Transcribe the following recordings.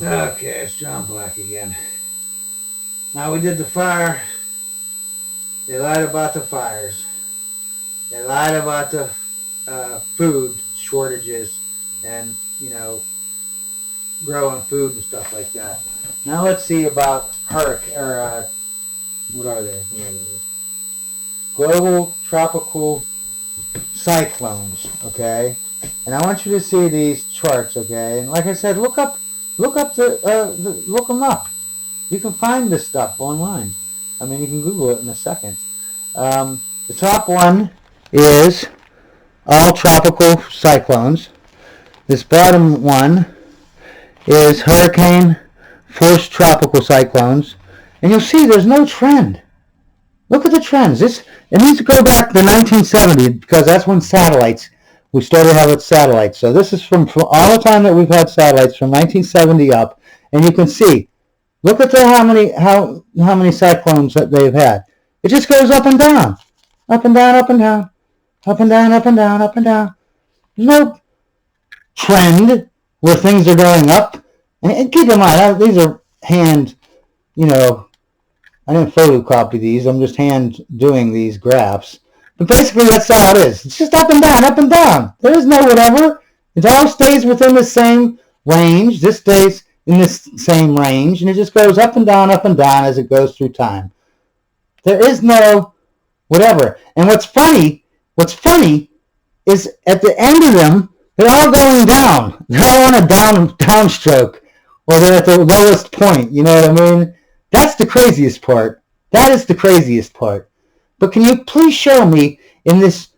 Okay, it's John Black again. Now we did the fire. They lied about the fires. They lied about the food shortages and, growing food and stuff like that. Now let's see about hurricane, or what are they? Global tropical cyclones, okay? And I want you to see these charts, okay? And like I said, look them up. You can find this stuff online. I mean, you can Google it in a second. The top one is all tropical cyclones. This bottom one is hurricane force tropical cyclones. And you'll see there's no trend. Look at the trends. It needs to go back to 1970 because that's when we started having satellites. So this is from all the time that we've had satellites from 1970 up. And you can see, look at how many cyclones that they've had. It just goes up and down, up and down, up and down, up and down, up and down, up and down. There's no trend where things are going up. And keep in mind, these are hand, I didn't photocopy these. I'm just hand doing these graphs. But basically, that's all it is. It's just up and down, up and down. There is no whatever. It all stays within the same range. This stays in this same range, and it just goes up and down as it goes through time. There is no whatever. And what's funny is at the end of them, they're all going down. They're all on a downstroke, or they're at the lowest point. You know what I mean? That's the craziest part. That is the craziest part. But can you please show me in this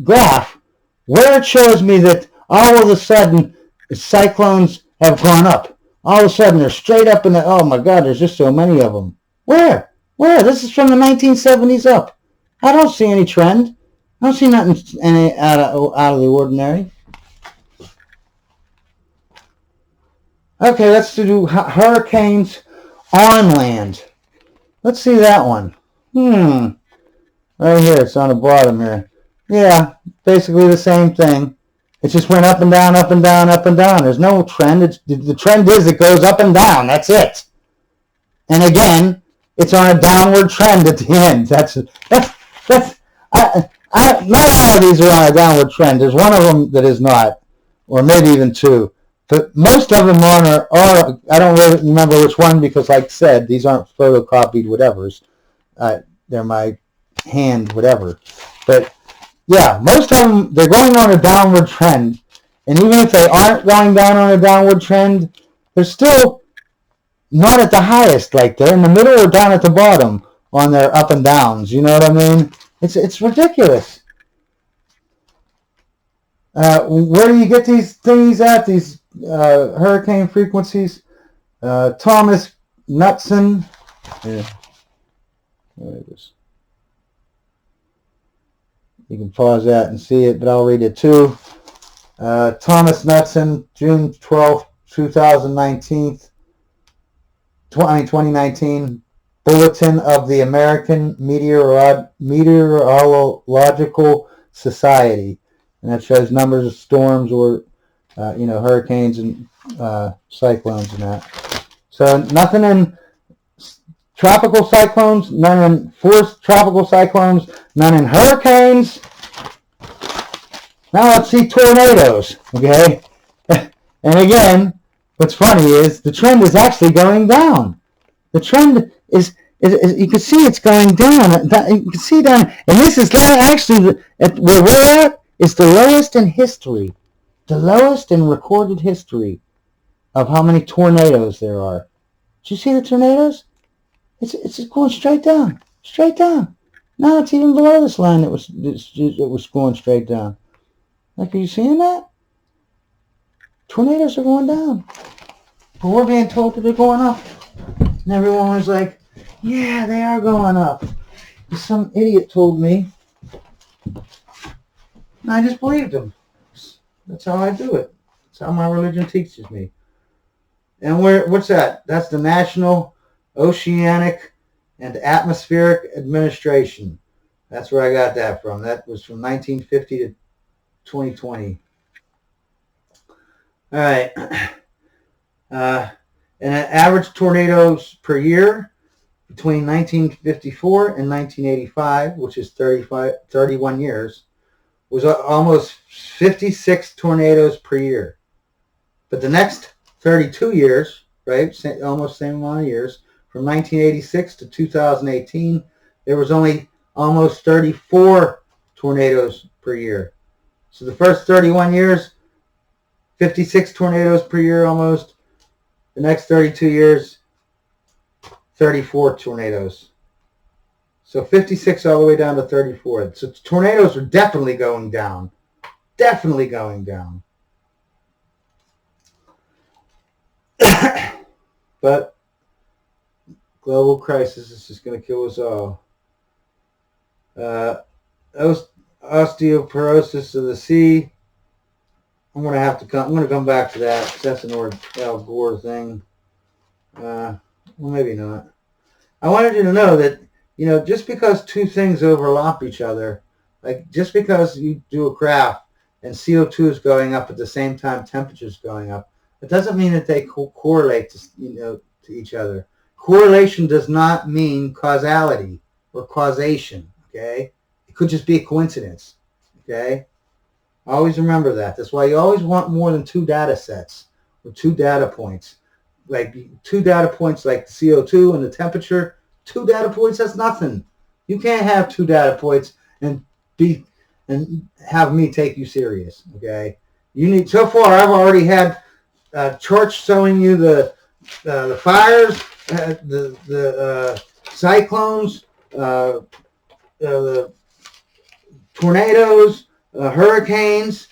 graph where it shows me that all of a sudden cyclones have gone up? All of a sudden they're straight up in the, oh my God, there's just so many of them. Where? This is from the 1970s up. I don't see any trend. I don't see nothing out of the ordinary. Okay, let's do hurricanes on land. Let's see that one. Right here, it's on the bottom here. Yeah, basically the same thing. It just went up and down, up and down, up and down. There's no trend. The trend is it goes up and down. That's it. And again, it's on a downward trend at the end. Not all of these are on a downward trend. There's one of them that is not, or maybe even two. But most of them are I don't really remember which one because, like I said, these aren't photocopied whatevers. They're my hand whatever. But, yeah, most of them, they're going on a downward trend. And even if they aren't going down on a downward trend, they're still not at the highest. Like, they're in the middle or down at the bottom on their up and downs. You know what I mean? It's ridiculous. Where do you get these things at? These hurricane frequencies? Thomas Knutson. Yeah. There it is. You can pause that and see it, but I'll read it too. Thomas Knutson, June 12th, 2019. Bulletin of the American Meteorological Society. And that shows numbers of storms or, hurricanes and cyclones and that. So nothing in tropical cyclones, none in forced tropical cyclones, none in hurricanes. Now let's see tornadoes, okay? And again, what's funny is the trend is actually going down. The trend is you can see it's going down. You can see down, and this is actually where we're at is the lowest in history, the lowest in recorded history of how many tornadoes there are. Did you see the tornadoes? It's just going straight down, straight down. Now it's even below this line that was going straight down. Like, are you seeing that? Tornadoes are going down, but we're being told that they're going up, and everyone was like, "Yeah, they are going up." Some idiot told me, and I just believed him. That's how I do it. That's how my religion teaches me. And what's that? That's the National Oceanic and Atmospheric Administration. That's where I got that from. That was from 1950 to 2020. All right. And average tornadoes per year between 1954 and 1985, which is 31 years, was almost 56 tornadoes per year. But the next 32 years, right, almost same amount of years, from 1986 to 2018, there was only almost 34 tornadoes per year. So the first 31 years, 56 tornadoes per year almost. The next 32 years, 34 tornadoes. So 56 all the way down to 34. So tornadoes are definitely going down. Definitely going down. But global crisis is just going to kill us all. Osteoporosis of the sea. I'm going to come back to that because that's an Al Gore thing. Well, maybe not. I wanted you to know that, just because two things overlap each other, like just because you do a graph and CO2 is going up at the same time temperature is going up, it doesn't mean that they correlate to each other. Correlation does not mean causality or causation, okay? It could just be a coincidence, okay? Always remember that. That's why you always want more than two data sets or two data points. Like two data points like the CO2 and the temperature, two data points, that's nothing. You can't have two data points and have me take you serious, okay? So far I've already had charts showing you the fires, the cyclones, the tornadoes, hurricanes,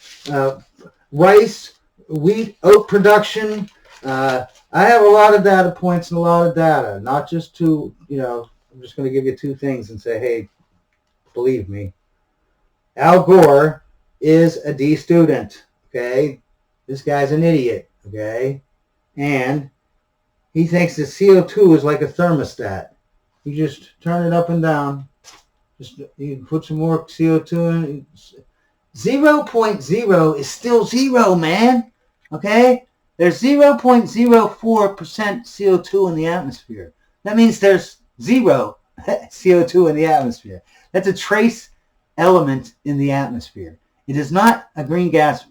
rice, wheat, oat production. I have a lot of data points and a lot of data, not just two, I'm just going to give you two things and say, hey, believe me. Al Gore is a D student, okay? This guy's an idiot, okay? And he thinks that CO2 is like a thermostat. You just turn it up and down. You put some more CO2 in. 0.0 is still zero, man. Okay? There's 0.04% CO2 in the atmosphere. That means there's zero CO2 in the atmosphere. That's a trace element in the atmosphere. It is not a green gas.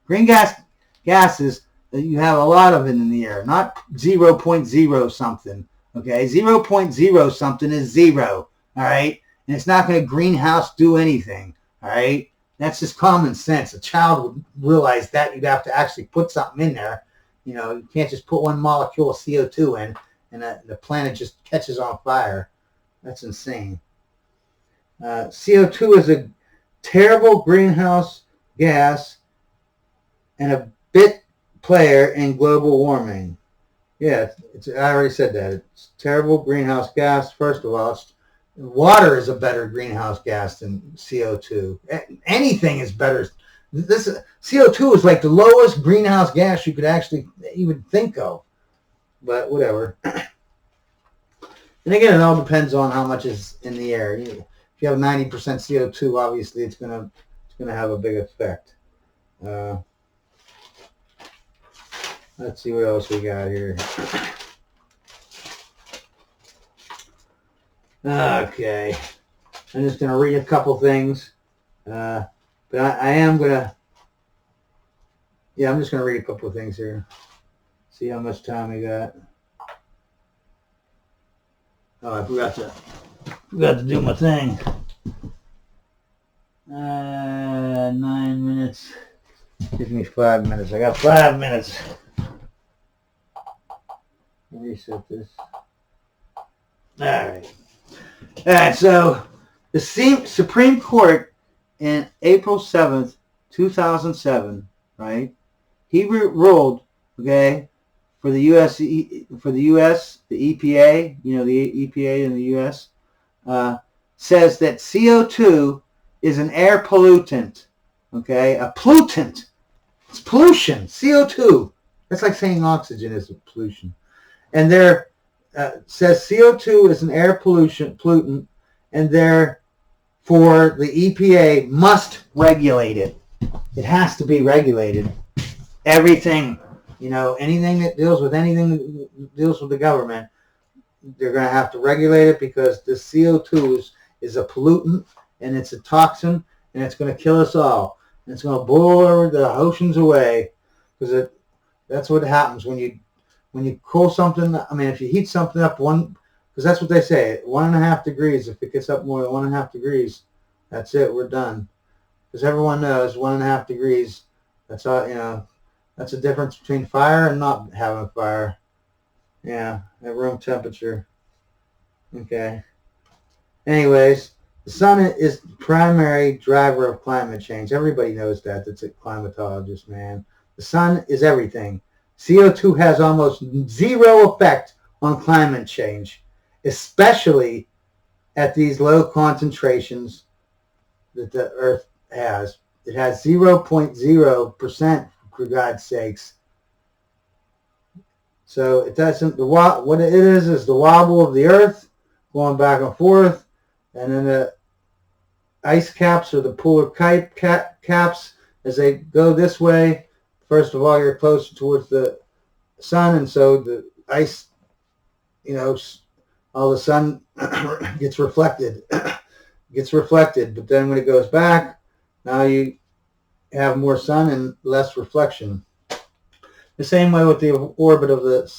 Green gases, you have a lot of it in the air, not 0.0 something. Okay? 0.0 something is zero. All right? And it's not going to greenhouse do anything, all right? That's just common sense. A child would realize that you'd have to actually put something in there. You can't just put one molecule of CO2 in and the planet just catches on fire. That's insane. CO2 is a terrible greenhouse gas and a bit player in global warming. Yeah, I already said that. It's terrible greenhouse gas. First of all, water is a better greenhouse gas than CO2. Anything is better. This CO2 is like the lowest greenhouse gas you could actually even think of. But whatever. And again, it all depends on how much is in the air. If you have 90% CO2, obviously it's gonna have a big effect. Let's see what else we got here. Okay, I'm just going to read a couple things, but I am going to, I'm just going to read a couple of things here, see how much time we got. Oh, I forgot to do my thing. 9 minutes, give me 5 minutes, I got 5 minutes. Reset this. All right, so the Supreme Court in April 7th, 2007, right? He ruled, okay, for the U.S., the EPA, the EPA in the U.S., says that CO2 is an air pollutant, okay? A pollutant. It's pollution, CO2. That's like saying oxygen is a pollution. And there says CO2 is an air pollutant, and therefore the EPA must regulate it. It has to be regulated. Everything You know, anything that deals with the government, they're going to have to regulate it because the CO2 is a pollutant and it's a toxin and it's going to kill us all. And it's going to blow the oceans away because that's what happens when you cool something. I mean, if you heat something up because that's what they say, 1.5 degrees. If it gets up more than 1.5 degrees, that's it. We're done. Because everyone knows 1.5 degrees. That's all. You know, that's the difference between fire and not having fire. Yeah, at room temperature. Okay. Anyways, the sun is the primary driver of climate change. Everybody knows that. That's a climatologist, man. The sun is everything. CO2 has almost zero effect on climate change, especially at these low concentrations that the Earth has. It has 0.0%, for God's sakes. So it doesn't. What it is the wobble of the Earth going back and forth, and then the ice caps or the polar caps as they go this way. First of all, you're closer towards the sun, and so the ice, you know, all the sun gets reflected. But then when it goes back, now you have more sun and less reflection. The same way with the orbit of the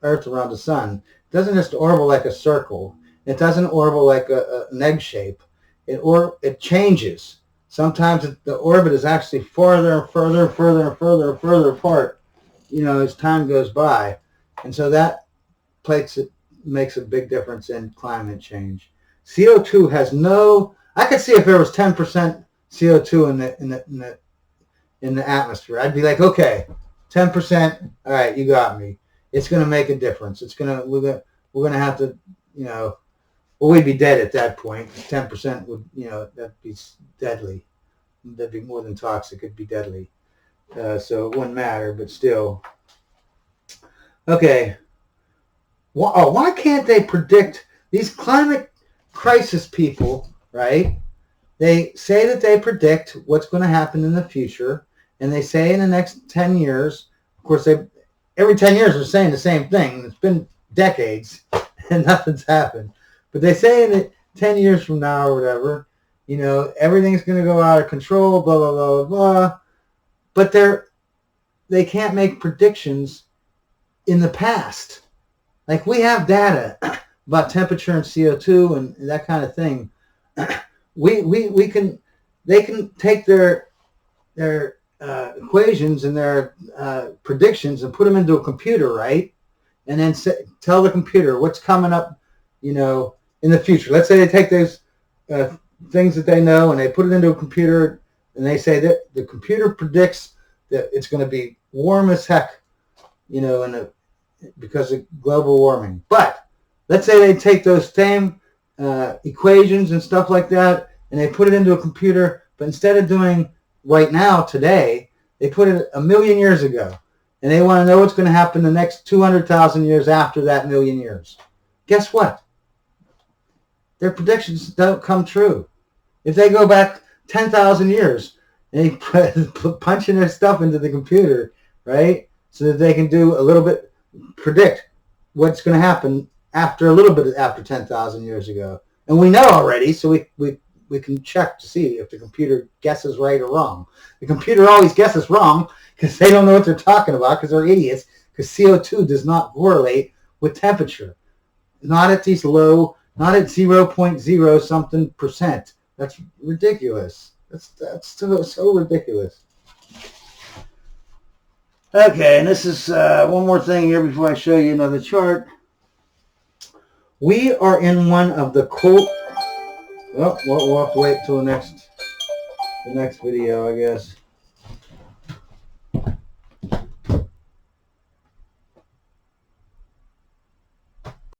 Earth around the sun. It doesn't just orbit like a circle. It doesn't orbit like an egg shape. It changes. Sometimes the orbit is actually farther and further and further and further and further apart, you know, as time goes by. And so that makes a big difference in climate change. CO2 has no. I could see if there was 10% CO2 in the atmosphere, I'd be like, okay, 10%. All right, you got me. It's going to make a difference. We're gonna have to, you know, well, we'd be dead at that point. 10% would, you know, that'd be deadly. That'd be more than toxic. It'd be deadly. So it wouldn't matter, but still. Okay. Why can't they predict these climate crisis people, right? They say that they predict what's going to happen in the future, and they say in the next 10 years, of course, every 10 years they're saying the same thing. It's been decades, and nothing's happened. But they say that 10 years from now or whatever, you know, everything's going to go out of control, blah, blah, blah, blah, blah. But they can't make predictions in the past. Like, we have data about temperature and CO2 and that kind of thing. They can take their equations and their predictions and put them into a computer, right? And then tell the computer what's coming up, you know, in the future. Let's say they take those things that they know and they put it into a computer, and they say that the computer predicts that it's going to be warm as heck, you know, because of global warming. But let's say they take those same equations and stuff like that, and they put it into a computer, but instead of doing right now, today, they put it 1 million years ago. And they want to know what's going to happen the next 200,000 years after that million years. Guess what? Their predictions don't come true. If they go back 10,000 years and they punch in their stuff into the computer, right, so that they can do a little bit, predict what's going to happen after a little bit after 10,000 years ago. And we know already, so we can check to see if the computer guesses right or wrong. The computer always guesses wrong because they don't know what they're talking about because they're idiots, because CO2 does not correlate with temperature. Not at these low, not at 0.0 something percent. That's ridiculous. That's so ridiculous. Okay, and this is one more thing here before I show you another chart. We are in one of the Well, we'll have to wait till the next video, I guess.